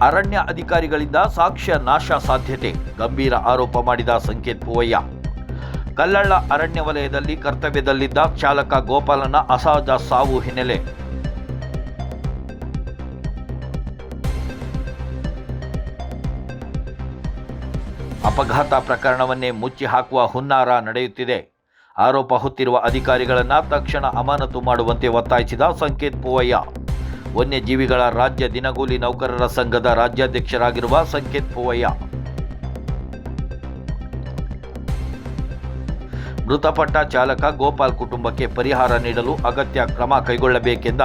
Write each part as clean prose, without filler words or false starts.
ಅರಣ್ಯ ಅಧಿಕಾರಿಗಳಿಂದ ಸಾಕ್ಷ್ಯ ನಾಶ ಸಾಧ್ಯತೆ, ಗಂಭೀರ ಆರೋಪ ಮಾಡಿದ ಸಂಕೇತ್ ಪೂವಯ್ಯ. ಕಲ್ಲಳ್ಳ ಅರಣ್ಯ ವಲಯದಲ್ಲಿ ಕರ್ತವ್ಯದಲ್ಲಿದ್ದ ಚಾಲಕ ಗೋಪಾಲನ ಅಸಹಜ ಸಾವು ಹಿನ್ನೆಲೆ. ಅಪಘಾತ ಪ್ರಕರಣವನ್ನೇ ಮುಚ್ಚಿ ಹಾಕುವ ಹುನ್ನಾರ ನಡೆಯುತ್ತಿದೆ. ಆರೋಪ ಹೊತ್ತಿರುವ ಅಧಿಕಾರಿಗಳನ್ನು ತಕ್ಷಣ ಅಮಾನತು ಮಾಡುವಂತೆ ಒತ್ತಾಯಿಸಿದ ಸಂಕೇತ್ ಪೂವಯ್ಯ. ವನ್ಯಜೀವಿಗಳ ರಾಜ್ಯ ದಿನಗೂಲಿ ನೌಕರರ ಸಂಘದ ರಾಜ್ಯಾಧ್ಯಕ್ಷರಾಗಿರುವ ಸಂಕೇತ್ ಪೂವಯ್ಯ. ಮೃತಪಟ್ಟ ಚಾಲಕ ಗೋಪಾಲ್ ಕುಟುಂಬಕ್ಕೆ ಪರಿಹಾರ ನೀಡಲು ಅಗತ್ಯ ಕ್ರಮ ಕೈಗೊಳ್ಳಬೇಕೆಂದ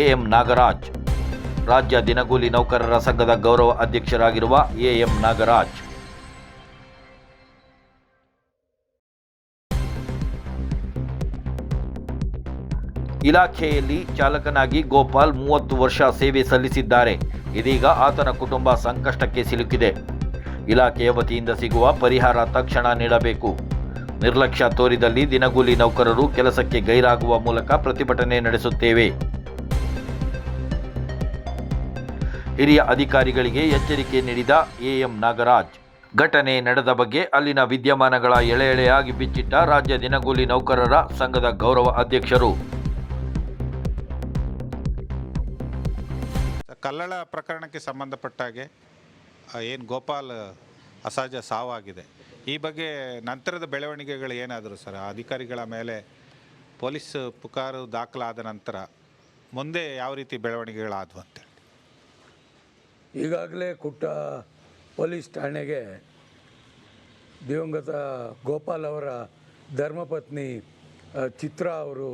ಎಎಂ ನಾಗರಾಜ್. ರಾಜ್ಯ ದಿನಗೂಲಿ ನೌಕರರ ಸಂಘದ ಗೌರವ ಅಧ್ಯಕ್ಷರಾಗಿರುವ ಎಎಂ ನಾಗರಾಜ್. ಇಲಾಖೆಯಲ್ಲಿ ಚಾಲಕನಾಗಿ ಗೋಪಾಲ್ 30 ವರ್ಷ ಸೇವೆ ಸಲ್ಲಿಸಿದ್ದಾರೆ. ಇದೀಗ ಆತನ ಕುಟುಂಬ ಸಂಕಷ್ಟಕ್ಕೆ ಸಿಲುಕಿದೆ. ಇಲಾಖೆಯ ವತಿಯಿಂದ ಸಿಗುವ ಪರಿಹಾರ ತಕ್ಷಣ ನೀಡಬೇಕು. ನಿರ್ಲಕ್ಷ್ಯ ತೋರಿದಲ್ಲಿ ದಿನಗೂಲಿ ನೌಕರರು ಕೆಲಸಕ್ಕೆ ಗೈರಾಗುವ ಮೂಲಕ ಪ್ರತಿಭಟನೆ ನಡೆಸುತ್ತೇವೆ. ಹಿರಿಯ ಅಧಿಕಾರಿಗಳಿಗೆ ಎಚ್ಚರಿಕೆ ನೀಡಿದ ಎಎಂ ನಾಗರಾಜ್. ಘಟನೆ ನಡೆದ ಬಗ್ಗೆ ಅಲ್ಲಿನ ವಿದ್ಯಮಾನಗಳ ಎಳೆಯಾಗಿ ಬಿಚ್ಚಿಟ್ಟ ರಾಜ್ಯ ದಿನಗೂಲಿ ನೌಕರರ ಸಂಘದ ಗೌರವ ಅಧ್ಯಕ್ಷರು. ಕಲ್ಲಳ ಪ್ರಕರಣಕ್ಕೆ ಸಂಬಂಧಪಟ್ಟಾಗೆ ಏನು ಗೋಪಾಲ್ ಅಸಹಜ ಸಾವಾಗಿದೆ, ಈ ಬಗ್ಗೆ ನಂತರದ ಬೆಳವಣಿಗೆಗಳು ಏನಾದರೂ ಸರ್? ಅಧಿಕಾರಿಗಳ ಮೇಲೆ ಪೊಲೀಸ್ ಪುಕಾರು ದಾಖಲಾದ ನಂತರ ಮುಂದೆ ಯಾವ ರೀತಿ ಬೆಳವಣಿಗೆಗಳಾದವು ಅಂತೇಳಿ? ಈಗಾಗಲೇ ಕುಟ್ಟ ಪೊಲೀಸ್ ಠಾಣೆಗೆ ದಿವಂಗತ ಗೋಪಾಲ್ ಅವರ ಧರ್ಮಪತ್ನಿ ಚಿತ್ರಾ ಅವರು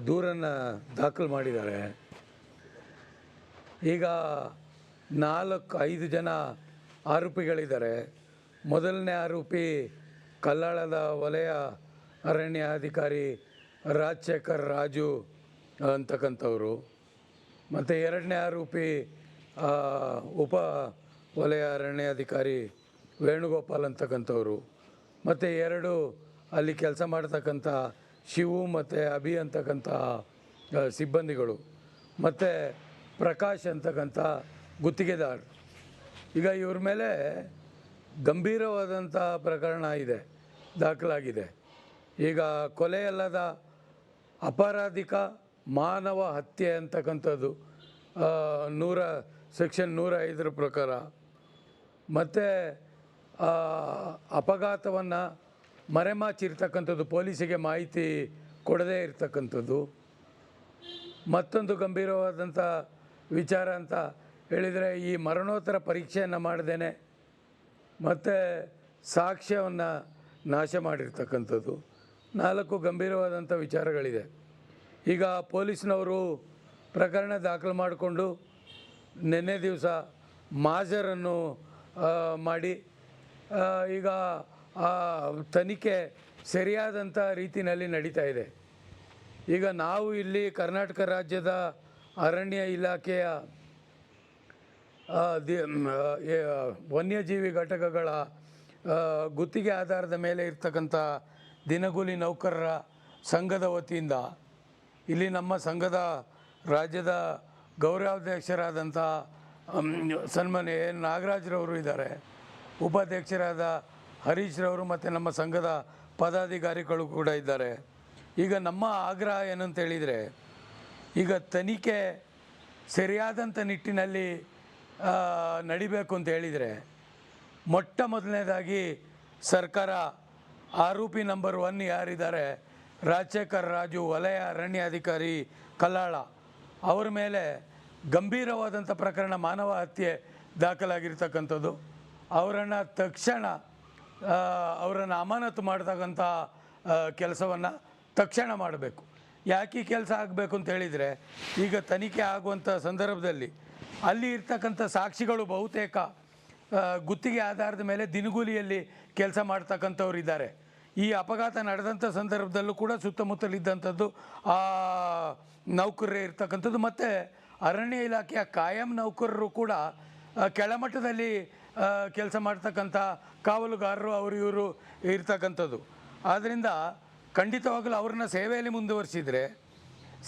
ದೂರನ್ನು ದಾಖಲು ಮಾಡಿದ್ದಾರೆ. ಈಗ 4-5 ಜನ ಆರೋಪಿಗಳಿದ್ದಾರೆ. ಮೊದಲನೇ ಆರೋಪಿ ಕಲ್ಲಳದ ವಲಯ ಅರಣ್ಯಾಧಿಕಾರಿ ರಾಜಶೇಖರ್ ರಾಜು ಅಂತಕ್ಕಂಥವ್ರು, ಮತ್ತು ಎರಡನೇ ಆರೋಪಿ ಉಪ ವಲಯ ಅರಣ್ಯಾಧಿಕಾರಿ ವೇಣುಗೋಪಾಲ್ ಅಂತಕ್ಕಂಥವ್ರು, ಮತ್ತು 2 ಅಲ್ಲಿ ಕೆಲಸ ಮಾಡ್ತಕ್ಕಂಥ ಶಿವು ಮತ್ತು ಅಭಿ ಅಂತಕ್ಕಂಥ ಸಿಬ್ಬಂದಿಗಳು, ಮತ್ತು ಪ್ರಕಾಶ್ ಅಂತಕ್ಕಂಥ ಗುತ್ತಿಗೆದಾರ್. ಈಗ ಇವ್ರ ಮೇಲೆ ಗಂಭೀರವಾದಂಥ ಪ್ರಕರಣ ಇದೆ, ದಾಖಲಾಗಿದೆ. ಈಗ ಕೊಲೆಯಲ್ಲದ ಅಪರಾಧಿಕ ಮಾನವ ಹತ್ಯೆ ಅಂತಕ್ಕಂಥದ್ದು ಸೆಕ್ಷನ್ 105 ಪ್ರಕಾರ, ಮತ್ತು ಅಪಘಾತವನ್ನು ಮರೆಮಾಚಿರ್ತಕ್ಕಂಥದ್ದು, ಪೊಲೀಸಿಗೆ ಮಾಹಿತಿ ಕೊಡದೇ ಇರತಕ್ಕಂಥದ್ದು. ಮತ್ತೊಂದು ಗಂಭೀರವಾದಂಥ ವಿಚಾರ ಅಂತ ಹೇಳಿದರೆ ಈ ಮರಣೋತ್ತರ ಪರೀಕ್ಷೆಯನ್ನು ಮಾಡ್ದೇನೆ ಮತ್ತು ಸಾಕ್ಷ್ಯವನ್ನು ನಾಶ ಮಾಡಿರ್ತಕ್ಕಂಥದ್ದು. 4 ಗಂಭೀರವಾದಂಥ ವಿಚಾರಗಳಿದೆ. ಈಗ ಪೊಲೀಸ್ನವರು ಪ್ರಕರಣ ದಾಖಲು ಮಾಡಿಕೊಂಡು ನಿನ್ನೆ ದಿವಸ ಮಾಜರನ್ನು ಮಾಡಿ ಈಗ ಆ ತನಿಖೆ ಸರಿಯಾದಂಥ ರೀತಿಯಲ್ಲಿ ನಡೀತಾ ಇದೆ. ಈಗ ನಾವು ಇಲ್ಲಿ ಕರ್ನಾಟಕ ರಾಜ್ಯದ ಅರಣ್ಯ ಇಲಾಖೆಯ ವನ್ಯಜೀವಿ ಘಟಕಗಳ ಗುತ್ತಿಗೆ ಆಧಾರದ ಮೇಲೆ ಇರ್ತಕ್ಕಂಥ ದಿನಗೂಲಿ ನೌಕರರ ಸಂಘದ ವತಿಯಿಂದ ಇಲ್ಲಿ ನಮ್ಮ ಸಂಘದ ರಾಜ್ಯದ ಗೌರವಾಧ್ಯಕ್ಷರಾದಂಥ ಸನ್ಮಾನ್ಯ ನಾಗರಾಜ್ರವರು ಇದ್ದಾರೆ, ಉಪಾಧ್ಯಕ್ಷರಾದ ಹರೀಶ್ರವರು ಮತ್ತು ನಮ್ಮ ಸಂಘದ ಪದಾಧಿಕಾರಿಗಳು ಕೂಡ ಇದ್ದಾರೆ. ಈಗ ನಮ್ಮ ಆಗ್ರಹ ಏನಂತ ಹೇಳಿದರೆ, ಈಗ ತನಿಖೆ ಸರಿಯಾದಂಥ ನಿಟ್ಟಿನಲ್ಲಿ ನಡಿಬೇಕು ಅಂತ ಹೇಳಿದರೆ ಮೊಟ್ಟ ಮೊದಲನೇದಾಗಿ ಸರ್ಕಾರ ಆರೋಪಿ ನಂಬರ್ 1 ಯಾರಿದ್ದಾರೆ ರಾಜಶೇಖರ್ ರಾಜು ವಲಯ ಅರಣ್ಯಾಧಿಕಾರಿ ಕಲ್ಲಾಳ ಅವರ ಮೇಲೆ ಗಂಭೀರವಾದಂಥ ಪ್ರಕರಣ ಮಾನವ ಹತ್ಯೆ ದಾಖಲಾಗಿರ್ತಕ್ಕಂಥದ್ದು. ಅವರನ್ನು ತಕ್ಷಣ ಅವರನ್ನು ಅಮಾನತು ಮಾಡ್ತಕ್ಕಂಥ ಕೆಲಸವನ್ನು ತಕ್ಷಣ ಮಾಡಬೇಕು. ಯಾಕೆ ಈ ಕೆಲಸ ಆಗಬೇಕು ಅಂತ ಹೇಳಿದರೆ, ಈಗ ತನಿಖೆ ಆಗುವಂಥ ಸಂದರ್ಭದಲ್ಲಿ ಅಲ್ಲಿ ಇರ್ತಕ್ಕಂಥ ಸಾಕ್ಷಿಗಳು ಬಹುತೇಕ ಗುತ್ತಿಗೆ ಆಧಾರದ ಮೇಲೆ ದಿನಗೂಲಿಯಲ್ಲಿ ಕೆಲಸ ಮಾಡ್ತಕ್ಕಂಥವ್ರು ಇದ್ದಾರೆ. ಈ ಅಪಘಾತ ನಡೆದಂಥ ಸಂದರ್ಭದಲ್ಲೂ ಕೂಡ ಸುತ್ತಮುತ್ತಲಿದ್ದಂಥದ್ದು ಆ ನೌಕರರೇ ಇರ್ತಕ್ಕಂಥದ್ದು, ಮತ್ತು ಅರಣ್ಯ ಇಲಾಖೆಯ ಕಾಯಂ ನೌಕರರು ಕೂಡ ಕೆಳಮಟ್ಟದಲ್ಲಿ ಕೆಲಸ ಮಾಡ್ತಕ್ಕಂಥ ಕಾವಲುಗಾರರು ಅವರು ಇವರು ಇರ್ತಕ್ಕಂಥದ್ದು. ಆದ್ದರಿಂದ ಖಂಡಿತವಾಗಲೂ ಅವ್ರನ್ನ ಸೇವೆಯಲ್ಲಿ ಮುಂದುವರಿಸಿದರೆ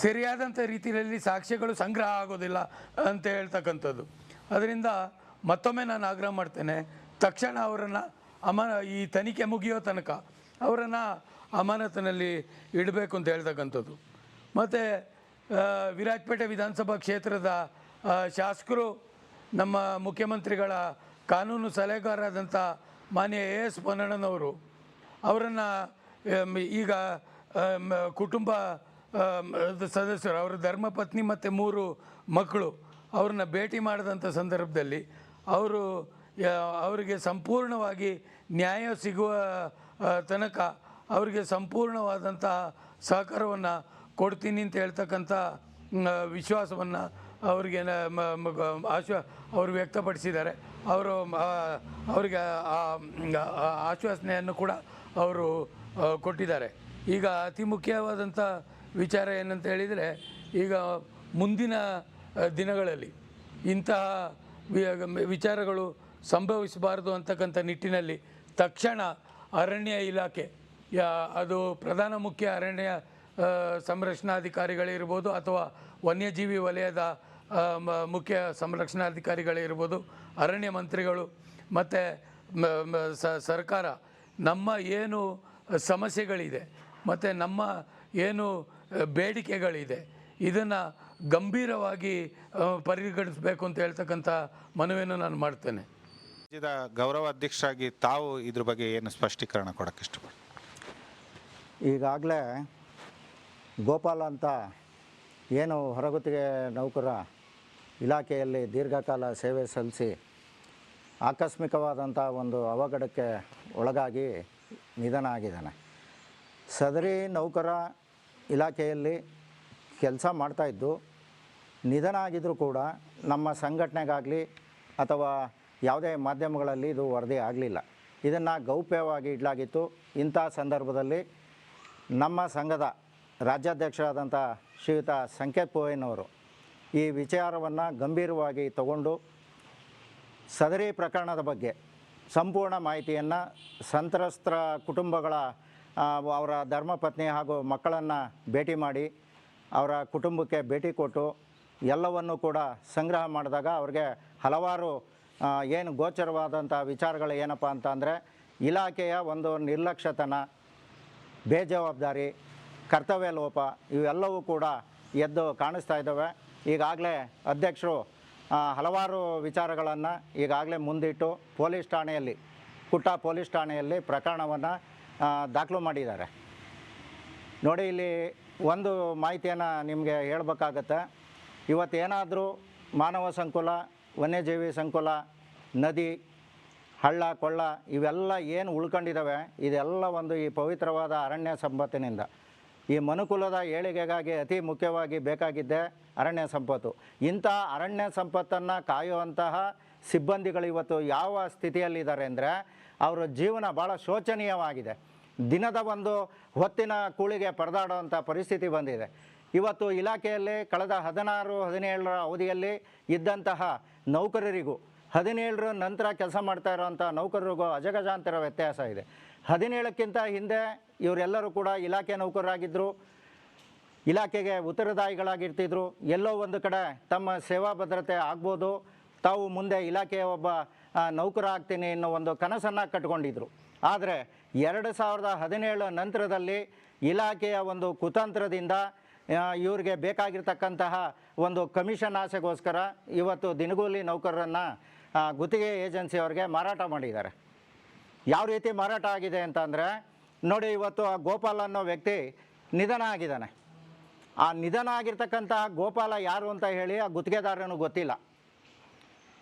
ಸರಿಯಾದಂಥ ರೀತಿಯಲ್ಲಿ ಸಾಕ್ಷ್ಯಗಳು ಸಂಗ್ರಹ ಆಗೋದಿಲ್ಲ ಅಂತ ಹೇಳ್ತಕ್ಕಂಥದ್ದು. ಅದರಿಂದ ಮತ್ತೊಮ್ಮೆ ನಾನು ಆಗ್ರಹ ಮಾಡ್ತೇನೆ, ತಕ್ಷಣ ಅವರನ್ನು ಈ ತನಿಖೆ ಮುಗಿಯೋ ತನಕ ಅವರನ್ನು ಅಮಾನತಿನಲ್ಲಿ ಇಡಬೇಕು ಅಂತ ಹೇಳ್ತಕ್ಕಂಥದ್ದು. ಮತ್ತು ವಿರಾಜಪೇಟೆ ವಿಧಾನಸಭಾ ಕ್ಷೇತ್ರದ ಶಾಸಕರು ನಮ್ಮ ಮುಖ್ಯಮಂತ್ರಿಗಳ ಕಾನೂನು ಸಲಹೆಗಾರರಾದಂಥ ಮಾನ್ಯ AS ಪೊನ್ನಣ್ಣನವರು ಅವರನ್ನು ಈಗ ಕುಟುಂಬ ಸದಸ್ಯರು, ಅವರ ಧರ್ಮಪತ್ನಿ ಮತ್ತು 3 ಮಕ್ಕಳು ಅವ್ರನ್ನ ಭೇಟಿ ಮಾಡಿದಂಥ ಸಂದರ್ಭದಲ್ಲಿ ಅವರಿಗೆ ಸಂಪೂರ್ಣವಾಗಿ ನ್ಯಾಯ ಸಿಗುವ ತನಕ ಅವರಿಗೆ ಸಂಪೂರ್ಣವಾದಂಥ ಸಹಕಾರವನ್ನು ಕೊಡ್ತೀನಿ ಅಂತ ಹೇಳ್ತಕ್ಕಂಥ ವಿಶ್ವಾಸವನ್ನು ಅವರಿಗೆ ಅವರು ವ್ಯಕ್ತಪಡಿಸಿದ್ದಾರೆ. ಅವರಿಗೆ ಆಶ್ವಾಸನೆಯನ್ನು ಕೂಡ ಅವರು ಕೊಟ್ಟಿದ್ದಾರೆ. ಈಗ ಅತಿ ಮುಖ್ಯವಾದಂಥ ವಿಚಾರ ಏನಂತ ಹೇಳಿದರೆ, ಈಗ ಮುಂದಿನ ದಿನಗಳಲ್ಲಿ ಇಂತಹ ವಿಚಾರಗಳು ಸಂಭವಿಸಬಾರದು ಅಂತಕ್ಕಂಥ ನಿಟ್ಟಿನಲ್ಲಿ ತಕ್ಷಣ ಅರಣ್ಯ ಇಲಾಖೆ, ಅದು ಪ್ರಧಾನ ಮುಖ್ಯ ಅರಣ್ಯ ಸಂರಕ್ಷಣಾಧಿಕಾರಿಗಳಿರ್ಬೋದು ಅಥವಾ ವನ್ಯಜೀವಿ ವಲಯದ ಮುಖ್ಯ ಸಂರಕ್ಷಣಾಧಿಕಾರಿಗಳಿರ್ಬೋದು, ಅರಣ್ಯ ಮಂತ್ರಿಗಳು ಮತ್ತು ಸರ್ಕಾರ ನಮ್ಮ ಏನು ಸಮಸ್ಯೆಗಳಿದೆ ಮತ್ತು ನಮ್ಮ ಏನು ಬೇಡಿಕೆಗಳಿದೆ ಇದನ್ನು ಗಂಭೀರವಾಗಿ ಪರಿಗಣಿಸಬೇಕು ಅಂತ ಹೇಳ್ತಕ್ಕಂಥ ಮನವಿಯನ್ನು ನಾನು ಮಾಡ್ತೇನೆ. ರಾಜ್ಯದ ಗೌರವ ಅಧ್ಯಕ್ಷರಾಗಿ ತಾವು ಇದ್ರ ಬಗ್ಗೆ ಏನು ಸ್ಪಷ್ಟೀಕರಣ ಕೊಡೋಕ್ಕೆ ಇಷ್ಟಪಡ್ತೀನಿ? ಈಗಾಗಲೇ ಗೋಪಾಲ ಅಂತ ಏನು ಹೊರಗುತ್ತಿಗೆ ನೌಕರ ಇಲಾಖೆಯಲ್ಲಿ ದೀರ್ಘಕಾಲ ಸೇವೆ ಸಲ್ಲಿಸಿ ಆಕಸ್ಮಿಕವಾದಂಥ ಒಂದು ಅವಘಡಕ್ಕೆ ಒಳಗಾಗಿ ನಿಧನ ಆಗಿದ್ದಾನೆ. ಸದರಿ ನೌಕರ ಇಲಾಖೆಯಲ್ಲಿ ಕೆಲಸ ಮಾಡ್ತಾಯಿದ್ದು ನಿಧನ ಆಗಿದ್ದರೂ ಕೂಡ ನಮ್ಮ ಸಂಘಟನೆಗಾಗಲಿ ಅಥವಾ ಯಾವುದೇ ಮಾಧ್ಯಮಗಳಲ್ಲಿ ಇದು ವರದಿ ಆಗಲಿಲ್ಲ. ಇದನ್ನು ಗೌಪ್ಯವಾಗಿ ಇಡಲಾಗಿತ್ತು. ಇಂಥ ಸಂದರ್ಭದಲ್ಲಿ ನಮ್ಮ ಸಂಘದ ರಾಜ್ಯಾಧ್ಯಕ್ಷರಾದಂಥ ಶ್ರೀಯುತ ಸಂಕೇತ್ ಪೋಯನವರು ಈ ವಿಚಾರವನ್ನು ಗಂಭೀರವಾಗಿ ತಗೊಂಡು ಸದರಿ ಪ್ರಕರಣದ ಬಗ್ಗೆ ಸಂಪೂರ್ಣ ಮಾಹಿತಿಯನ್ನು ಸಂತ್ರಸ್ತರ ಕುಟುಂಬಗಳ ಅವರ ಧರ್ಮಪತ್ನಿ ಹಾಗೂ ಮಕ್ಕಳನ್ನು ಭೇಟಿ ಮಾಡಿ ಅವರ ಕುಟುಂಬಕ್ಕೆ ಭೇಟಿ ಕೊಟ್ಟು ಎಲ್ಲವನ್ನು ಕೂಡ ಸಂಗ್ರಹ ಮಾಡಿದಾಗ ಅವ್ರಿಗೆ ಹಲವಾರು ಏನು ಗೋಚರವಾದಂಥ ವಿಚಾರಗಳು ಏನಪ್ಪ ಅಂತಂದರೆ, ಇಲಾಖೆಯ ಒಂದು ನಿರ್ಲಕ್ಷ್ಯತನ, ಬೇಜವಾಬ್ದಾರಿ, ಕರ್ತವ್ಯ ಲೋಪ ಇವೆಲ್ಲವೂ ಕೂಡ ಎದ್ದು ಕಾಣಿಸ್ತಾ ಇದ್ದಾವೆ. ಈಗಾಗಲೇ ಅಧ್ಯಕ್ಷರು ಹಲವಾರು ವಿಚಾರಗಳನ್ನು ಈಗಾಗಲೇ ಮುಂದಿಟ್ಟು ಪೊಲೀಸ್ ಠಾಣೆಯಲ್ಲಿ, ಕುಟ್ಟ ಪೊಲೀಸ್ ಠಾಣೆಯಲ್ಲಿ ಪ್ರಕರಣವನ್ನು ದಾಖಲು ಮಾಡಿದ್ದಾರೆ. ನೋಡಿ, ಇಲ್ಲಿ ಒಂದು ಮಾಹಿತಿಯನ್ನು ನಿಮಗೆ ಹೇಳಬೇಕಾಗತ್ತೆ. ಇವತ್ತೇನಾದರೂ ಮಾನವ ಸಂಕುಲ, ವನ್ಯಜೀವಿ ಸಂಕುಲ, ನದಿ, ಹಳ್ಳ ಕೊಳ್ಳ ಇವೆಲ್ಲ ಏನು ಉಳ್ಕೊಂಡಿದ್ದಾವೆ ಇದೆಲ್ಲ ಒಂದು ಈ ಪವಿತ್ರವಾದ ಅರಣ್ಯ ಸಂಪತ್ತಿನಿಂದ, ಈ ಮನುಕುಲದ ಏಳಿಗೆಗಾಗಿ ಅತಿ ಮುಖ್ಯವಾಗಿ ಬೇಕಾಗಿದ್ದೇ ಅರಣ್ಯ ಸಂಪತ್ತು. ಇಂಥ ಅರಣ್ಯ ಸಂಪತ್ತನ್ನು ಕಾಯುವಂತಹ ಸಿಬ್ಬಂದಿಗಳು ಇವತ್ತು ಯಾವ ಸ್ಥಿತಿಯಲ್ಲಿದ್ದಾರೆ ಅಂದರೆ, ಅವರ ಜೀವನ ಭಾಳ ಶೋಚನೀಯವಾಗಿದೆ. ದಿನದ ಒಂದು ಹೊತ್ತಿನ ಕೂಳಿಗೆ ಪರದಾಡುವಂಥ ಪರಿಸ್ಥಿತಿ ಬಂದಿದೆ. ಇವತ್ತು ಇಲಾಖೆಯಲ್ಲಿ ಕಳೆದ 16-17 ಅವಧಿಯಲ್ಲಿ ಇದ್ದಂತಹ ನೌಕರರಿಗೂ 17 ನಂತರ ಕೆಲಸ ಮಾಡ್ತಾ ಇರೋವಂಥ ನೌಕರರಿಗೂ ಅಜಗಜಾಂತರ ವ್ಯತ್ಯಾಸ ಇದೆ. 17ಕ್ಕಿಂತ ಹಿಂದೆ ಇವರೆಲ್ಲರೂ ಕೂಡ ಇಲಾಖೆ ನೌಕರರಾಗಿದ್ದರು, ಇಲಾಖೆಗೆ ಉತ್ತರದಾಯಿಗಳಾಗಿರ್ತಿದ್ರು. ಎಲ್ಲೋ ಒಂದು ಕಡೆ ತಮ್ಮ ಸೇವಾ ಭದ್ರತೆ ಆಗ್ಬೋದು, ತಾವು ಮುಂದೆ ಇಲಾಖೆಯ ಒಬ್ಬ ನೌಕರ ಆಗ್ತೀನಿ ಅನ್ನೋ ಒಂದು ಕನಸನ್ನು ಕಟ್ಕೊಂಡಿದ್ರು. ಆದರೆ 2017 ನಂತರದಲ್ಲಿ ಇಲಾಖೆಯ ಒಂದು ಕುತಂತ್ರದಿಂದ ಇವ್ರಿಗೆ ಬೇಕಾಗಿರ್ತಕ್ಕಂತಹ ಒಂದು ಕಮಿಷನ್ ಆಸೆಗೋಸ್ಕರ ಇವತ್ತು ದಿನಗೂಲಿ ನೌಕರರನ್ನು ಗುತ್ತಿಗೆ ಏಜೆನ್ಸಿಯವ್ರಿಗೆ ಮಾರಾಟ ಮಾಡಿದ್ದಾರೆ. ಯಾವ ರೀತಿ ಮಾರಾಟ ಆಗಿದೆ ಅಂತಂದರೆ, ನೋಡಿ, ಇವತ್ತು ಆ ಗೋಪಾಲ್ ಅನ್ನೋ ವ್ಯಕ್ತಿ ನಿಧನ ಆಗಿದ್ದಾನೆ. ಆ ನಿಧನ ಆಗಿರ್ತಕ್ಕಂತಹ ಗೋಪಾಲ ಯಾರು ಅಂತ ಹೇಳಿ ಆ ಗುತ್ತಿಗೆದಾರನಿಗೆ ಗೊತ್ತಿಲ್ಲ.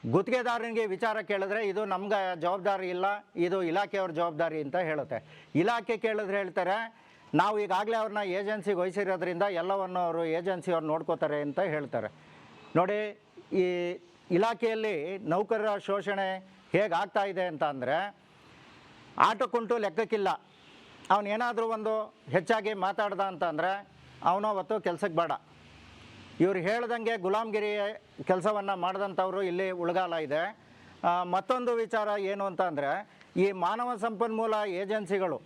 ಗುತ್ತಿಗೆದಾರನಿಗೆ ವಿಚಾರ ಕೇಳಿದ್ರೆ ಇದು ನಮ್ಗೆ ಜವಾಬ್ದಾರಿ ಇಲ್ಲ, ಇದು ಇಲಾಖೆಯವ್ರ ಜವಾಬ್ದಾರಿ ಅಂತ ಹೇಳುತ್ತೆ. ಇಲಾಖೆ ಕೇಳಿದ್ರೆ ಹೇಳ್ತಾರೆ, ನಾವು ಈಗಾಗಲೇ ಅವ್ರನ್ನ ಏಜೆನ್ಸಿಗೆ ವಹಿಸಿರೋದ್ರಿಂದ ಎಲ್ಲವನ್ನು ಅವರು ಏಜೆನ್ಸಿಯವ್ರು ನೋಡ್ಕೋತಾರೆ ಅಂತ ಹೇಳ್ತಾರೆ. ನೋಡಿ, ಈ ಇಲಾಖೆಯಲ್ಲಿ ನೌಕರರ ಶೋಷಣೆ ಹೇಗಾಗ್ತಾ ಇದೆ ಅಂತ ಅಂದರೆ, ಆಟಕ್ಕುಂಟು ಲೆಕ್ಕಕ್ಕಿಲ್ಲ. ಅವನೇನಾದರೂ ಒಂದು ಹೆಚ್ಚಾಗಿ ಮಾತಾಡ್ದ ಅಂತಂದರೆ ಅವನು ಅವತ್ತು ಕೆಲಸಕ್ಕೆ ಬೇಡ. ಇವ್ರು ಹೇಳ್ದಂಗೆ ಗುಲಾಮ್ಗಿರಿ ಕೆಲಸವನ್ನು ಮಾಡಿದಂಥವ್ರು ಇಲ್ಲಿ ಉಳಗಾಲ ಇದೆ. ಮತ್ತೊಂದು ವಿಚಾರ ಏನು ಅಂತ ಅಂದರೆ, ಈ ಮಾನವ ಸಂಪನ್ಮೂಲ ಏಜೆನ್ಸಿಗಳು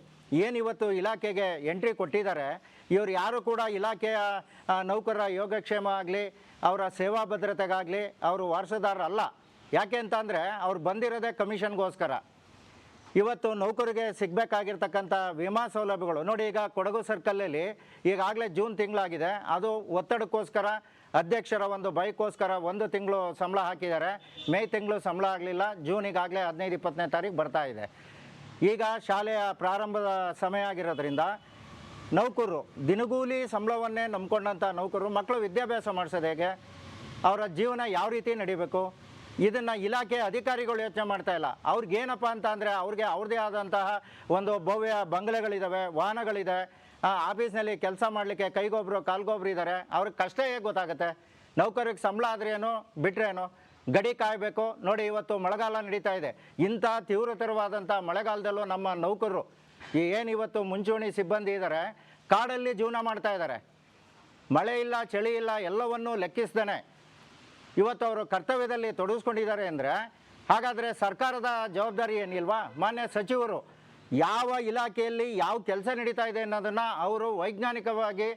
ಏನಿವತ್ತು ಇಲಾಖೆಗೆ ಎಂಟ್ರಿ ಕೊಟ್ಟಿದ್ದಾರೆ, ಇವರು ಯಾರು ಕೂಡ ಇಲಾಖೆಯ ನೌಕರರ ಯೋಗಕ್ಷೇಮ ಆಗಲಿ ಅವರ ಸೇವಾ ಭದ್ರತೆಗಾಗಲಿ ಅವರು ವಾರಸುದಾರರಲ್ಲ. ಯಾಕೆ ಅಂತಂದರೆ ಅವ್ರು ಬಂದಿರೋದೇ ಕಮಿಷನ್ಗೋಸ್ಕರ. ಇವತ್ತು ನೌಕರಿಗೆ ಸಿಗಬೇಕಾಗಿರ್ತಕ್ಕಂಥ ವಿಮಾ ಸೌಲಭ್ಯಗಳು ನೋಡಿ, ಈಗ ಕೊಡಗು ಸರ್ಕಲಲ್ಲಿ ಈಗಾಗಲೇ ಜೂನ್ ತಿಂಗಳಾಗಿದೆ, ಅದು ಒತ್ತಡಕ್ಕೋಸ್ಕರ ಅಧ್ಯಕ್ಷರ ಒಂದು ಬೈಕ್ಗೋಸ್ಕರ 1 ತಿಂಗಳು ಸಂಬಳ ಹಾಕಿದ್ದಾರೆ. ಮೇ ತಿಂಗಳು ಸಂಬಳ ಆಗಲಿಲ್ಲ, ಜೂನಿಗಾಗಲೇ 15-20ನೇ ತಾರೀಕು ಬರ್ತಾ ಇದೆ. ಈಗ ಶಾಲೆಯ ಪ್ರಾರಂಭದ ಸಮಯ ಆಗಿರೋದ್ರಿಂದ ನೌಕರರು ದಿನಗೂಲಿ ಸಂಬಳವನ್ನೇ ನಂಬ್ಕೊಂಡಂಥ ನೌಕರರು ಮಕ್ಕಳು ವಿದ್ಯಾಭ್ಯಾಸ ಮಾಡಿಸೋದು ಹೇಗೆ, ಅವರ ಜೀವನ ಯಾವ ರೀತಿ ನಡಿಬೇಕು, ಇದನ್ನು ಇಲಾಖೆ ಅಧಿಕಾರಿಗಳು ಯೋಚನೆ ಮಾಡ್ತಾ ಇಲ್ಲ. ಅವ್ರಿಗೇನಪ್ಪ ಅಂತ ಅಂದರೆ ಅವ್ರಿಗೆ ಅವ್ರದ್ದೇ ಆದಂತಹ ಒಂದು ಭವ್ಯ ಬಂಗಲೆಗಳಿದ್ದಾವೆ, ವಾಹನಗಳಿದೆ, ಆಫೀಸ್ನಲ್ಲಿ ಕೆಲಸ ಮಾಡಲಿಕ್ಕೆ ಕೈಗೊಬ್ಬರು ಕಾಲ್ಗೊಬ್ರು ಇದ್ದಾರೆ. ಅವ್ರಿಗೆ ಕಷ್ಟ ಹೇಗೆ ಗೊತ್ತಾಗುತ್ತೆ? ನೌಕರಿಗೆ ಸಂಬಳ ಆದ್ರೇನು ಬಿಟ್ರೇನು, ಗಡಿ ಕಾಯಬೇಕು. ನೋಡಿ, ಇವತ್ತು ಮಳೆಗಾಲ ನಡೀತಾ ಇದೆ. ಇಂಥ ತೀವ್ರತರವಾದಂಥ ಮಳೆಗಾಲದಲ್ಲೂ ನಮ್ಮ ನೌಕರರು ಏನಿವತ್ತು ಮುಂಚೂಣಿ ಸಿಬ್ಬಂದಿ ಇದ್ದಾರೆ, ಕಾಡಲ್ಲಿ ಜೀವನ ಮಾಡ್ತಾ ಇದ್ದಾರೆ. ಮಳೆ ಇಲ್ಲ, ಚಳಿ ಇಲ್ಲ, ಎಲ್ಲವನ್ನೂ ಲೆಕ್ಕಿಸ್ದೇನೆ ಇವತ್ತು ಅವರು ಕರ್ತವ್ಯದಲ್ಲಿ ತೊಡಗಿಸ್ಕೊಂಡಿದ್ದಾರೆ ಅಂದರೆ ಹಾಗಾದರೆ ಸರ್ಕಾರದ ಜವಾಬ್ದಾರಿ ಏನಿಲ್ವಾ? ಮಾನ್ಯ ಸಚಿವರು ಯಾವ ಇಲಾಖೆಯಲ್ಲಿ ಯಾವ ಕೆಲಸ ನಡೀತಾ ಇದೆ ಅನ್ನೋದನ್ನು ಅವರು ವೈಜ್ಞಾನಿಕವಾಗಿ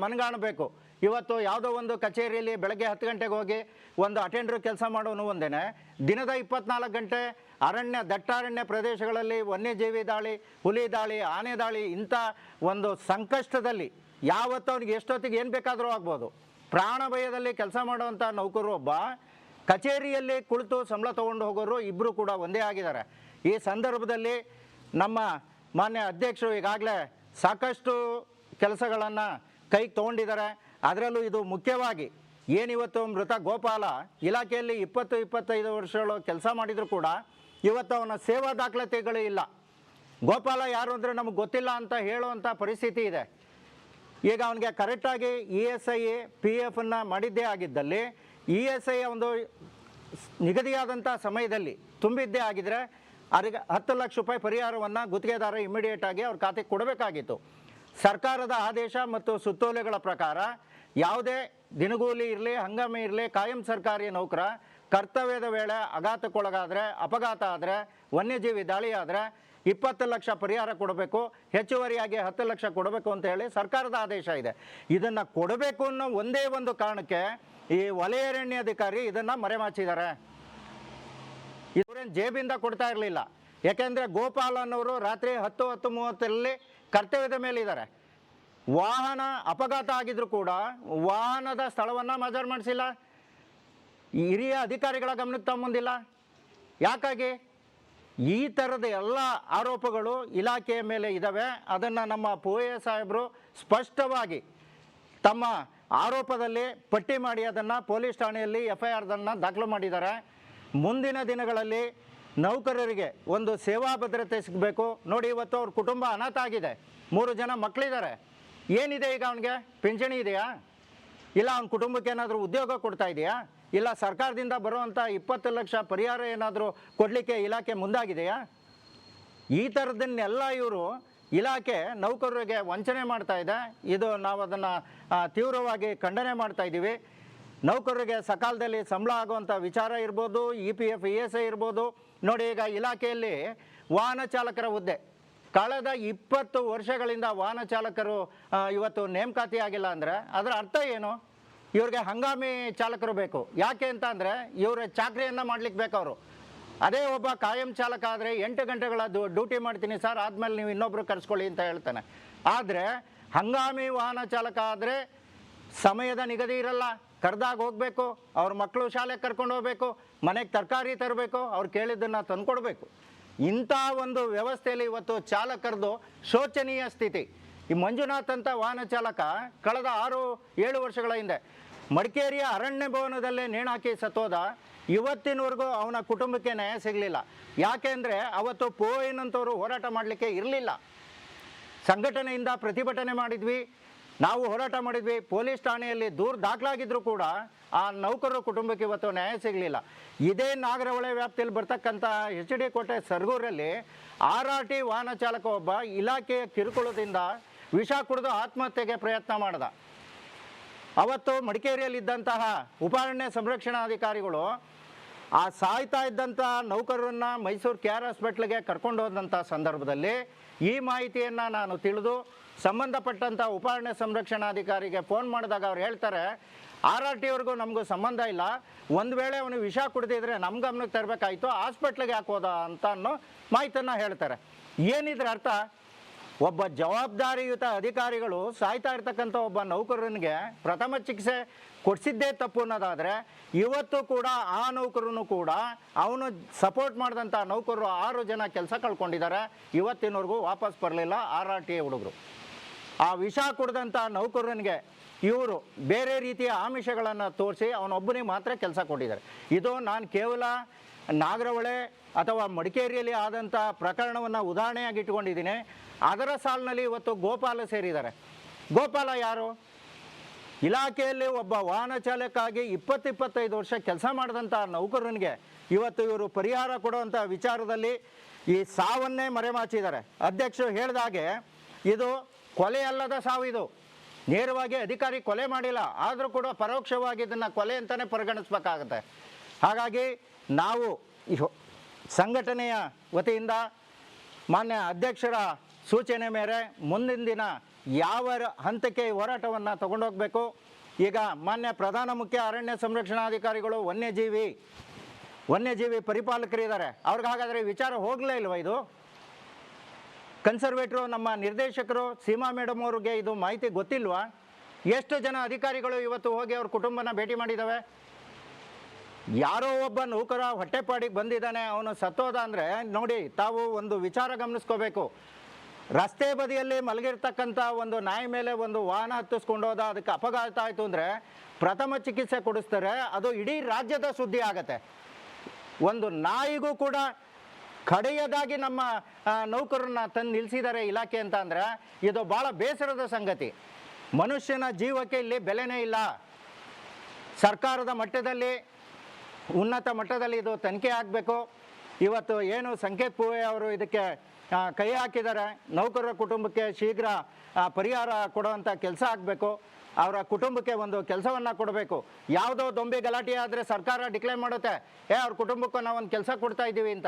ಮನಗಾಣಬೇಕು. ಇವತ್ತು ಯಾವುದೋ ಒಂದು ಕಚೇರಿಯಲ್ಲಿ ಬೆಳಗ್ಗೆ 10 ಗಂಟೆಗೆ ಹೋಗಿ ಒಂದು ಅಟೆಂಡ್ರು ಕೆಲಸ ಮಾಡೋನು ಒಂದೇನೆ, ದಿನದ 24 ಗಂಟೆ ದಟ್ಟಾರಣ್ಯ ಪ್ರದೇಶಗಳಲ್ಲಿ ವನ್ಯಜೀವಿ ದಾಳಿ, ಹುಲಿ ದಾಳಿ, ಆನೆ ದಾಳಿ, ಇಂಥ ಒಂದು ಸಂಕಷ್ಟದಲ್ಲಿ ಯಾವತ್ತು ಅವ್ನಿಗೆ ಎಷ್ಟೊತ್ತಿಗೆ ಏನು ಬೇಕಾದರೂ ಆಗ್ಬೋದು. ಪ್ರಾಣ ಭಯದಲ್ಲಿ ಕೆಲಸ ಮಾಡುವಂಥ ನೌಕರು ಒಬ್ಬ, ಕಚೇರಿಯಲ್ಲಿ ಕುಳಿತು ಸಂಬಳ ತೊಗೊಂಡು ಹೋಗೋರು ಇಬ್ಬರು ಕೂಡ ಒಂದೇ ಆಗಿದ್ದಾರೆ. ಈ ಸಂದರ್ಭದಲ್ಲಿ ನಮ್ಮ ಮಾನ್ಯ ಅಧ್ಯಕ್ಷರು ಈಗಾಗಲೇ ಸಾಕಷ್ಟು ಕೆಲಸಗಳನ್ನು ಕೈಗೆ ತೊಗೊಂಡಿದ್ದಾರೆ. ಅದರಲ್ಲೂ ಇದು ಮುಖ್ಯವಾಗಿ ಏನಿವತ್ತು ಮೃತ ಗೋಪಾಲ ಇಲಾಖೆಯಲ್ಲಿ 20-25 ವರ್ಷಗಳು ಕೆಲಸ ಮಾಡಿದರೂ ಕೂಡ ಇವತ್ತು ಅವನ ಸೇವಾ ದಾಖಲಾತಿಗಳು ಇಲ್ಲ. ಗೋಪಾಲ ಯಾರು ಅಂದರೆ ನಮಗೆ ಗೊತ್ತಿಲ್ಲ ಅಂತ ಹೇಳುವಂಥ ಪರಿಸ್ಥಿತಿ ಇದೆ. ಈಗ ಅವನಿಗೆ ಕರೆಕ್ಟಾಗಿ ESI PF ಮಾಡಿದ್ದೇ ಆಗಿದ್ದಲ್ಲಿ ESI ಒಂದು ನಿಗದಿಯಾದಂಥ ಸಮಯದಲ್ಲಿ ತುಂಬಿದ್ದೇ ಆಗಿದ್ದರೆ ಅವರಿಗೆ 10 ಲಕ್ಷ ರೂಪಾಯಿ ಪರಿಹಾರವನ್ನು ಗುತ್ತಿಗೆದಾರ ಇಮಿಡಿಯೇಟಾಗಿ ಅವ್ರ ಖಾತೆಗೆ ಕೊಡಬೇಕಾಗಿತ್ತು. ಸರ್ಕಾರದ ಆದೇಶ ಮತ್ತು ಸುತ್ತೋಲೆಗಳ ಪ್ರಕಾರ ಯಾವುದೇ ದಿನಗೂಲಿ ಇರಲಿ, ಹಂಗಾಮಿ ಇರಲಿ, ಕಾಯಂ ಸರ್ಕಾರಿ ನೌಕರ ಕರ್ತವ್ಯದ ವೇಳೆ ಆಘಾತಕ್ಕೊಳಗಾದರೆ, ಅಪಘಾತ ಆದರೆ, ವನ್ಯಜೀವಿ ದಾಳಿ ಆದರೆ 20 ಲಕ್ಷ ಪರಿಹಾರ ಕೊಡಬೇಕು, ಹೆಚ್ಚುವರಿಯಾಗಿ 10 ಲಕ್ಷ ಕೊಡಬೇಕು ಅಂತ ಹೇಳಿ ಸರ್ಕಾರದ ಆದೇಶ ಇದೆ. ಇದನ್ನು ಕೊಡಬೇಕು ಅನ್ನೋ ಒಂದೇ ಒಂದು ಕಾರಣಕ್ಕೆ ಈ ವಲಯ ಅರಣ್ಯಾಧಿಕಾರಿ ಇದನ್ನು ಮರೆಮಾಚಿದ್ದಾರೆ. ಇವರೇನು ಜೇಬಿಂದ ಕೊಡ್ತಾ ಇರಲಿಲ್ಲ. ಯಾಕೆಂದರೆ ಗೋಪಾಲ್ ಅನ್ನೋರು ರಾತ್ರಿ 10:30 ಕರ್ತವ್ಯದ ಮೇಲೆ ಇದ್ದಾರೆ. ವಾಹನ ಅಪಘಾತ ಆಗಿದ್ರು ಕೂಡ ವಾಹನದ ಸ್ಥಳವನ್ನು ಮಜರ್ ಮಾಡಿಸಿಲ್ಲ, ಹಿರಿಯ ಅಧಿಕಾರಿಗಳ ಗಮನಕ್ಕೆ ತಗೊಂಬಂದಿಲ್ಲ. ಯಾಕಾಗಿ? ಈ ಥರದ ಎಲ್ಲ ಆರೋಪಗಳು ಇಲಾಖೆಯ ಮೇಲೆ ಇದ್ದಾವೆ. ಅದನ್ನು ನಮ್ಮ POA ಸಾಹೇಬರು ಸ್ಪಷ್ಟವಾಗಿ ತಮ್ಮ ಆರೋಪದಲ್ಲಿ ಪಟ್ಟಿ ಮಾಡಿ ಅದನ್ನು ಪೊಲೀಸ್ ಠಾಣೆಯಲ್ಲಿ FIR ದಾಖಲು ಮಾಡಿದ್ದಾರೆ. ಮುಂದಿನ ದಿನಗಳಲ್ಲಿ ನೌಕರರಿಗೆ ಒಂದು ಸೇವಾ ಭದ್ರತೆ ಸಿಗಬೇಕು. ನೋಡಿ, ಇವತ್ತು ಅವ್ರ ಕುಟುಂಬ ಅನಾಥ ಆಗಿದೆ, 3 ಜನ ಮಕ್ಕಳಿದ್ದಾರೆ. ಏನಿದೆ ಈಗ ಅವನಿಗೆ? ಪಿಂಚಣಿ ಇದೆಯಾ? ಇಲ್ಲ ಅವನ ಕುಟುಂಬಕ್ಕೆ ಏನಾದರೂ ಉದ್ಯೋಗ ಕೊಡ್ತಾ ಇದೆಯಾ? ಇಲ್ಲ ಸರ್ಕಾರದಿಂದ ಬರುವಂಥ 20 ಲಕ್ಷ ಪರಿಹಾರ ಏನಾದರೂ ಕೊಡಲಿಕ್ಕೆ ಇಲಾಖೆ ಮುಂದಾಗಿದೆಯಾ? ಈ ಥರದನ್ನೆಲ್ಲ ಇವರು ಇಲಾಖೆ ನೌಕರರಿಗೆ ವಂಚನೆ ಮಾಡ್ತಾ ಇದೆ. ಇದು ನಾವು ಅದನ್ನು ತೀವ್ರವಾಗಿ ಖಂಡನೆ ಮಾಡ್ತಾ ಇದ್ದೀವಿ. ನೌಕರರಿಗೆ ಸಕಾಲದಲ್ಲಿ ಸಂಬಳ ಆಗುವಂಥ ವಿಚಾರ ಇರ್ಬೋದು, EPF ESI ಇರ್ಬೋದು. ನೋಡಿ, ಈಗ ಇಲಾಖೆಯಲ್ಲಿ ವಾಹನ ಚಾಲಕರ ಹುದ್ದೆ ಕಳೆದ 20 ವರ್ಷಗಳಿಂದ ವಾಹನ ಚಾಲಕರು ಇವತ್ತು ನೇಮಕಾತಿ ಆಗಿಲ್ಲ ಅಂದರೆ ಅದರ ಅರ್ಥ ಏನು? ಇವ್ರಿಗೆ ಹಂಗಾಮಿ ಚಾಲಕರು ಬೇಕು. ಯಾಕೆ ಅಂತ ಅಂದರೆ ಇವರು ಚಾಕ್ರಿಯನ್ನು ಮಾಡ್ಲಿಕ್ಕೆ ಬೇಕು ಅವರು. ಅದೇ ಒಬ್ಬ ಕಾಯಂ ಚಾಲಕ ಆದರೆ 8 ಗಂಟೆಗಳ ಡ್ಯೂಟಿ ಮಾಡ್ತೀನಿ ಸರ್, ಆದಮೇಲೆ ನೀವು ಇನ್ನೊಬ್ಬರು ಕರೆಸ್ಕೊಳ್ಳಿ ಅಂತ ಹೇಳ್ತಾನೆ. ಆದರೆ ಹಂಗಾಮಿ ವಾಹನ ಚಾಲಕ ಆದರೆ ಸಮಯದ ನಿಗದಿ ಇರಲ್ಲ, ಕರೆದಾಗ ಹೋಗಬೇಕು, ಅವ್ರ ಮಕ್ಕಳು ಶಾಲೆಗೆ ಕರ್ಕೊಂಡು ಹೋಗಬೇಕು, ಮನೆಗೆ ತರಕಾರಿ ತರಬೇಕು, ಅವ್ರು ಕೇಳಿದ್ದನ್ನು ತಂದುಕೊಡ್ಬೇಕು. ಇಂಥ ಒಂದು ವ್ಯವಸ್ಥೆಯಲ್ಲಿ ಇವತ್ತು ಚಾಲಕರದು ಶೋಚನೀಯ ಸ್ಥಿತಿ. ಈ ಮಂಜುನಾಥ್ ಅಂತ ವಾಹನ ಚಾಲಕ ಕಳೆದ 6-7 ವರ್ಷಗಳ ಹಿಂದೆ ಮಡಿಕೇರಿಯ ಅರಣ್ಯ ಭವನದಲ್ಲೇ ನೇಣಾಕಿ ಸತ್ತೋದ. ಇವತ್ತಿನವರೆಗೂ ಅವನ ಕುಟುಂಬಕ್ಕೆ ನ್ಯಾಯ ಸಿಗಲಿಲ್ಲ. ಯಾಕೆ ಅಂದರೆ ಅವತ್ತು POA ಹೋರಾಟ ಮಾಡಲಿಕ್ಕೆ ಇರಲಿಲ್ಲ. ಸಂಘಟನೆಯಿಂದ ಪ್ರತಿಭಟನೆ ಮಾಡಿದ್ವಿ, ನಾವು ಹೋರಾಟ ಮಾಡಿದ್ವಿ, ಪೊಲೀಸ್ ಠಾಣೆಯಲ್ಲಿ ದೂರು ದಾಖಲಾಗಿದ್ದರೂ ಕೂಡ ಆ ನೌಕರರ ಕುಟುಂಬಕ್ಕೆ ಇವತ್ತು ನ್ಯಾಯ ಸಿಗಲಿಲ್ಲ. ಇದೇ ನಾಗರಹೊಳೆ ವ್ಯಾಪ್ತಿಯಲ್ಲಿ ಬರ್ತಕ್ಕಂಥ HD ಕೋಟೆ ಸರಗೂರಲ್ಲಿ RRT ವಾಹನ ಚಾಲಕ ಒಬ್ಬ ಇಲಾಖೆಯ ಕಿರುಕುಳದಿಂದ ವಿಷ ಕುಡಿದು ಆತ್ಮಹತ್ಯೆಗೆ ಪ್ರಯತ್ನ ಮಾಡ್ದ. ಅವತ್ತು ಮಡಿಕೇರಿಯಲ್ಲಿದ್ದಂತಹ ಉಪಾರಣ್ಯ ಸಂರಕ್ಷಣಾಧಿಕಾರಿಗಳು ಆ ಸಾಯ್ತಾ ಇದ್ದಂಥ ನೌಕರರನ್ನು ಮೈಸೂರು KR ಹಾಸ್ಪಿಟ್ಲಿಗೆ ಕರ್ಕೊಂಡು ಹೋದಂಥ ಸಂದರ್ಭದಲ್ಲಿ ಈ ಮಾಹಿತಿಯನ್ನು ನಾನು ತಿಳಿದು ಸಂಬಂಧಪಟ್ಟಂಥ ಉಪಾರಣ್ಯ ಸಂರಕ್ಷಣಾಧಿಕಾರಿಗೆ ಫೋನ್ ಮಾಡಿದಾಗ ಅವ್ರು ಹೇಳ್ತಾರೆ RRTವರೆಗೂ ನಮಗೂ ಸಂಬಂಧ ಇಲ್ಲ, ಒಂದು ವೇಳೆ ಅವನು ವಿಷ ಕುಡಿದಿದ್ರೆ ನಮ್ಮ ಗಮನಕ್ಕೆ ತರಬೇಕಾಯಿತು, ಹಾಸ್ಪಿಟ್ಲಿಗೆ ಹಾಕೋದ ಅಂತ ಅನ್ನೋ ಮಾಹಿತಿಯನ್ನು ಹೇಳ್ತಾರೆ. ಏನಿದ್ರ ಅರ್ಥ? ಒಬ್ಬ ಜವಾಬ್ದಾರಿಯುತ ಅಧಿಕಾರಿಗಳು ಸಾಯ್ತಾ ಇರ್ತಕ್ಕಂಥ ಒಬ್ಬ ನೌಕರನಿಗೆ ಪ್ರಥಮ ಚಿಕಿತ್ಸೆ ಕೊಡಿಸಿದ್ದೇ ತಪ್ಪು ಅನ್ನೋದಾದರೆ ಇವತ್ತು ಕೂಡ ಆ ನೌಕರನು ಕೂಡ ಅವನು ಸಪೋರ್ಟ್ ಮಾಡಿದಂಥ ನೌಕರರು 6 ಜನ ಕೆಲಸ ಕಳ್ಕೊಂಡಿದ್ದಾರೆ, ಇವತ್ತಿನವರೆಗೂ ವಾಪಸ್ ಬರಲಿಲ್ಲ RRT ಹುಡುಗರು. ಆ ವಿಷ ಕುಡಿದಂಥ ನೌಕರನಿಗೆ ಇವರು ಬೇರೆ ರೀತಿಯ ಆಮಿಷಗಳನ್ನು ತೋರಿಸಿ ಅವನೊಬ್ಬನಿಗೆ ಮಾತ್ರ ಕೆಲಸ ಕೊಟ್ಟಿದ್ದಾರೆ. ಇದು ನಾನು ಕೇವಲ ನಾಗರಹೊಳೆ ಅಥವಾ ಮಡಿಕೇರಿಯಲ್ಲಿ ಆದಂಥ ಪ್ರಕರಣವನ್ನು ಉದಾಹರಣೆಯಾಗಿ ಇಟ್ಕೊಂಡಿದ್ದೀನಿ. ಅದರ ಸಾಲಿನಲ್ಲಿ ಇವತ್ತು ಗೋಪಾಲ ಸೇರಿದ್ದಾರೆ. ಗೋಪಾಲ ಯಾರು? ಇಲಾಖೆಯಲ್ಲಿ ಒಬ್ಬ ವಾಹನ ಚಾಲಕಾಗಿ 20-25 ವರ್ಷ ಕೆಲಸ ಮಾಡಿದಂಥ ನೌಕರನಿಗೆ ಇವತ್ತು ಇವರು ಪರಿಹಾರ ಕೊಡುವಂಥ ವಿಚಾರದಲ್ಲಿ ಈ ಸಾವನ್ನೇ ಮರೆಮಾಚಿದ್ದಾರೆ. ಅಧ್ಯಕ್ಷರು ಹೇಳಿದಾಗೆ ಇದು ಕೊಲೆ ಅಲ್ಲದ ಸಾವು, ಇದು ನೇರವಾಗಿ ಅಧಿಕಾರಿ ಕೊಲೆ ಮಾಡಿಲ್ಲ, ಆದರೂ ಕೂಡ ಪರೋಕ್ಷವಾಗಿ ಇದನ್ನು ಕೊಲೆ ಅಂತಲೇ ಪರಿಗಣಿಸಬೇಕಾಗತ್ತೆ. ಹಾಗಾಗಿ ನಾವು ಸಂಘಟನೆಯ ವತಿಯಿಂದ ಮಾನ್ಯ ಅಧ್ಯಕ್ಷರ ಸೂಚನೆ ಮೇರೆ ಮುಂದಿನ ದಿನ ಯಾವ ಹಂತಕ್ಕೆ ಹೋರಾಟವನ್ನು ತಗೊಂಡೋಗಬೇಕು, ಈಗ ಮಾನ್ಯ ಪ್ರಧಾನ ಮುಖ್ಯ ಅರಣ್ಯ ಸಂರಕ್ಷಣಾಧಿಕಾರಿಗಳು ವನ್ಯಜೀವಿ ಪರಿಪಾಲಕರಿದ್ದಾರೆ, ಅವ್ರಿಗೆ ಹಾಗಾದರೆ ವಿಚಾರ ಹೋಗಲೇ ಇಲ್ವ? ಇದು ಕನ್ಸರ್ವೇಟ್ರು ನಮ್ಮ ನಿರ್ದೇಶಕರು ಸೀಮಾ ಮೇಡಮ್ ಅವ್ರಿಗೆ ಇದು ಮಾಹಿತಿ ಗೊತ್ತಿಲ್ವಾ? ಎಷ್ಟು ಜನ ಅಧಿಕಾರಿಗಳು ಇವತ್ತು ಹೋಗಿ ಅವ್ರ ಕುಟುಂಬನ ಭೇಟಿ ಮಾಡಿದ್ದಾವೆ? ಯಾರೋ ಒಬ್ಬ ನೌಕರ ಹೊಟ್ಟೆಪಾಡಿಗೆ ಬಂದಿದ್ದಾನೆ, ಅವನು ಸತ್ತೋದ ಅಂದರೆ ನೋಡಿ, ತಾವು ಒಂದು ವಿಚಾರ ಗಮನಿಸ್ಕೋಬೇಕು. ರಸ್ತೆ ಬದಿಯಲ್ಲಿ ಮಲಗಿರ್ತಕ್ಕಂಥ ಒಂದು ನಾಯಿ ಮೇಲೆ ಒಂದು ವಾಹನ ಹತ್ತಿಸ್ಕೊಂಡೋದ, ಅದಕ್ಕೆ ಅಪಘಾತ ಆಯಿತು ಅಂದರೆ ಪ್ರಥಮ ಚಿಕಿತ್ಸೆ ಕೊಡಿಸ್ತಾರೆ, ಅದು ಇಡೀ ರಾಜ್ಯದ ಸುದ್ದಿ ಆಗತ್ತೆ. ಒಂದು ನಾಯಿಗೂ ಕೂಡ ಕಡೆಯದಾಗಿ ನಮ್ಮ ನೌಕರನ್ನ ತಂದು ನಿಲ್ಲಿಸಿದ್ದಾರೆ ಇಲಾಖೆ ಅಂತ ಅಂದರೆ ಇದು ಭಾಳ ಬೇಸರದ ಸಂಗತಿ. ಮನುಷ್ಯನ ಜೀವಕ್ಕೆ ಇಲ್ಲಿ ಬೆಲೆನೇ ಇಲ್ಲ. ಸರ್ಕಾರದ ಮಟ್ಟದಲ್ಲಿ ಉನ್ನತ ಮಟ್ಟದಲ್ಲಿ ಇದು ತನಿಖೆ ಆಗಬೇಕು. ಇವತ್ತು ಏನು ಸಂಕೇತ್ ಪೂವೆ ಅವರು ಇದಕ್ಕೆ ಕೈ ಹಾಕಿದ್ದಾರೆ, ನೌಕರರ ಕುಟುಂಬಕ್ಕೆ ಶೀಘ್ರ ಪರಿಹಾರ ಕೊಡುವಂಥ ಕೆಲಸ ಆಗಬೇಕು. ಅವರ ಕುಟುಂಬಕ್ಕೆ ಒಂದು ಕೆಲಸವನ್ನು ಕೊಡಬೇಕು. ಯಾವುದೋ ದೊಂಬಿ ಗಲಾಟೆ ಆದರೆ ಸರ್ಕಾರ ಡಿಕ್ಲೇರ್ ಮಾಡುತ್ತೆ, ಅವ್ರ ಕುಟುಂಬಕ್ಕೂ ನಾವು ಒಂದು ಕೆಲಸ ಕೊಡ್ತಾ ಇದ್ದೀವಿ ಅಂತ.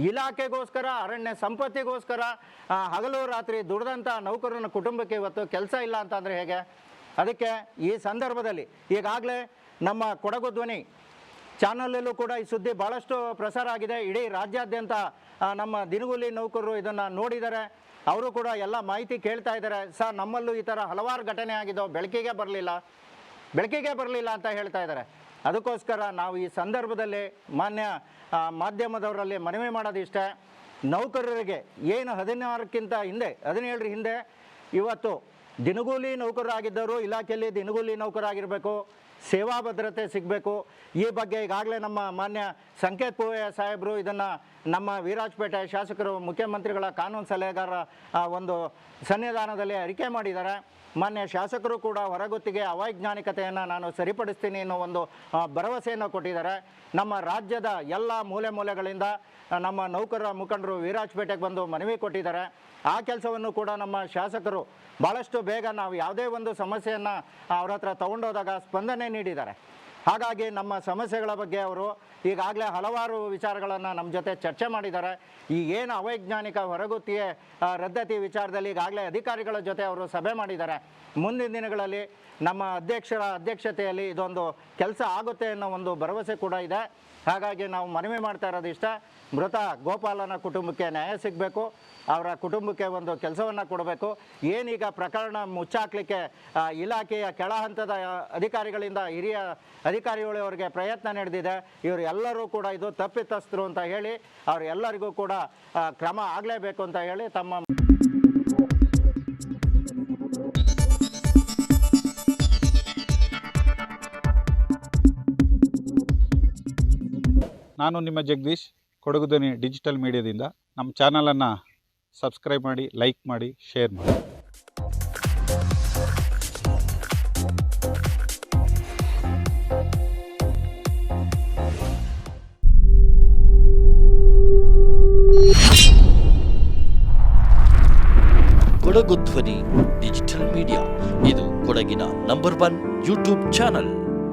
ಇಲಾಖೆಗೋಸ್ಕರ, ಅರಣ್ಯ ಸಂಪತ್ತಿಗೋಸ್ಕರ ಹಗಲು ರಾತ್ರಿ ದುಡ್ದಂಥ ನೌಕರನ ಕುಟುಂಬಕ್ಕೆ ಇವತ್ತು ಕೆಲಸ ಇಲ್ಲ ಅಂತಂದರೆ ಹೇಗೆ? ಅದಕ್ಕೆ ಈ ಸಂದರ್ಭದಲ್ಲಿ ಈಗಾಗಲೇ ನಮ್ಮ ಕೊಡಗು ಧ್ವನಿ ಚಾನಲಲ್ಲೂ ಕೂಡ ಈ ಸುದ್ದಿ ಭಾಳಷ್ಟು ಪ್ರಸಾರ ಆಗಿದೆ. ಇಡೀ ರಾಜ್ಯಾದ್ಯಂತ ನಮ್ಮ ದಿನಗೂಲಿ ನೌಕರರು ಇದನ್ನು ನೋಡಿದ್ದಾರೆ. ಅವರು ಕೂಡ ಎಲ್ಲ ಮಾಹಿತಿ ಕೇಳ್ತಾ ಇದ್ದಾರೆ. ಸರ್, ನಮ್ಮಲ್ಲೂ ಈ ಥರ ಹಲವಾರು ಘಟನೆ ಆಗಿದ್ದವು, ಬೆಳಕಿಗೆ ಬರಲಿಲ್ಲ ಅಂತ ಹೇಳ್ತಾ ಇದ್ದಾರೆ. ಅದಕ್ಕೋಸ್ಕರ ನಾವು ಈ ಸಂದರ್ಭದಲ್ಲಿ ಮಾನ್ಯ ಮಾಧ್ಯಮದವರಲ್ಲಿ ಮನವಿ ಮಾಡೋದಿಷ್ಟೇ, ನೌಕರರಿಗೆ ಏನು 17 ಹಿಂದೆ ಇವತ್ತು ದಿನಗೂಲಿ ನೌಕರರಾಗಿದ್ದರು ಇಲಾಖೆಯಲ್ಲಿ ದಿನಗೂಲಿ ನೌಕರಾಗಿರಬೇಕು, ಸೇವಾ ಭದ್ರತೆ ಸಿಗಬೇಕು. ಈ ಬಗ್ಗೆ ಈಗಾಗಲೇ ನಮ್ಮ ಮಾನ್ಯ ಸಂಕೇತ್ ಪೂವೆ ಸಾಹೇಬರು ಇದನ್ನು ನಮ್ಮ ವೀರಾಜಪೇಟೆ ಶಾಸಕರು ಮುಖ್ಯಮಂತ್ರಿಗಳ ಕಾನೂನು ಸಲಹೆಗಾರರ ಒಂದು ಸನ್ನಿಧಾನದಲ್ಲಿ ಅರಿಕೆ ಮಾಡಿದ್ದಾರೆ. ಮಾನ್ಯ ಶಾಸಕರು ಕೂಡ ಹೊರಗುತ್ತಿಗೆ ಅವೈಜ್ಞಾನಿಕತೆಯನ್ನು ನಾನು ಸರಿಪಡಿಸ್ತೀನಿ ಅನ್ನೋ ಒಂದು ಭರವಸೆಯನ್ನು ಕೊಟ್ಟಿದ್ದಾರೆ. ನಮ್ಮ ರಾಜ್ಯದ ಎಲ್ಲ ಮೂಲೆಗಳಿಂದ ನಮ್ಮ ನೌಕರರ ಮುಖಂಡರು ವೀರಾಜಪೇಟೆಗೆ ಬಂದು ಮನವಿ ಕೊಟ್ಟಿದ್ದಾರೆ. ಆ ಕೆಲಸವನ್ನು ಕೂಡ ನಮ್ಮ ಶಾಸಕರು ಭಾಳಷ್ಟು ಬೇಗ ನಾವು ಯಾವುದೇ ಒಂದು ಸಮಸ್ಯೆಯನ್ನು ಅವ್ರ ಹತ್ರ ತೊಗೊಂಡೋದಾಗ ಸ್ಪಂದನೆ ನೀಡಿದ್ದಾರೆ. ಹಾಗಾಗಿ ನಮ್ಮ ಸಮಸ್ಯೆಗಳ ಬಗ್ಗೆ ಅವರು ಈಗಾಗಲೇ ಹಲವಾರು ವಿಚಾರಗಳನ್ನು ನಮ್ಮ ಜೊತೆ ಚರ್ಚೆ ಮಾಡಿದ್ದಾರೆ. ಈ ಏನು ಅವೈಜ್ಞಾನಿಕ ಹೊರಗುತ್ತಿಗೆ ರದ್ದತಿ ವಿಚಾರದಲ್ಲಿ ಈಗಾಗಲೇ ಅಧಿಕಾರಿಗಳ ಜೊತೆ ಅವರು ಸಭೆ ಮಾಡಿದ್ದಾರೆ. ಮುಂದಿನ ದಿನಗಳಲ್ಲಿ ನಮ್ಮ ಅಧ್ಯಕ್ಷರ ಅಧ್ಯಕ್ಷತೆಯಲ್ಲಿ ಇದೊಂದು ಕೆಲಸ ಆಗುತ್ತೆ ಅನ್ನೋ ಒಂದು ಭರವಸೆ ಕೂಡ ಇದೆ. ಹಾಗಾಗಿ ನಾವು ಮನವಿ ಮಾಡ್ತಾ ಇರೋದು ಇಷ್ಟ, ಮೃತ ಗೋಪಾಲನ ಕುಟುಂಬಕ್ಕೆ ನ್ಯಾಯ ಸಿಗಬೇಕು, ಅವರ ಕುಟುಂಬಕ್ಕೆ ಒಂದು ಕೆಲಸವನ್ನು ಕೊಡಬೇಕು. ಏನೀಗ ಪ್ರಕರಣ ಮುಚ್ಚಾಕಲಿಕ್ಕೆ ಇಲಾಖೆಯ ಕೆಳ ಹಂತದ ಅಧಿಕಾರಿಗಳಿಂದ ಹಿರಿಯ ಅಧಿಕಾರಿಗಳವರಿಗೆ ಪ್ರಯತ್ನ ನಡೆದಿದೆ. ಇವರು ಎಲ್ಲರೂ ಕೂಡ ಇದು ತಪ್ಪಿತಸ್ಥರು ಅಂತ ಹೇಳಿ ಅವರೆಲ್ಲರಿಗೂ ಕೂಡ ಕ್ರಮ ಆಗಲೇಬೇಕು ಅಂತ ಹೇಳಿ ತಮ್ಮ ನಾನು ನಿಮ್ಮ ಜಗದೀಶ್, ಕೊಡಗು ಧ್ವನಿ ಡಿಜಿಟಲ್ ಮೀಡಿಯಾದಿಂದ. ನಮ್ಮ ಚಾನಲನ್ನು ಸಬ್ಸ್ಕ್ರೈಬ್ ಮಾಡಿ, ಲೈಕ್ ಮಾಡಿ, ಶೇರ್ ಮಾಡಿ. ಕೊಡಗು ಧ್ವನಿ ಡಿಜಿಟಲ್ ಮೀಡಿಯಾ ಇದು ಕೊಡಗಿನ ನಂಬರ್ 1 ಯೂಟ್ಯೂಬ್ ಚಾನಲ್.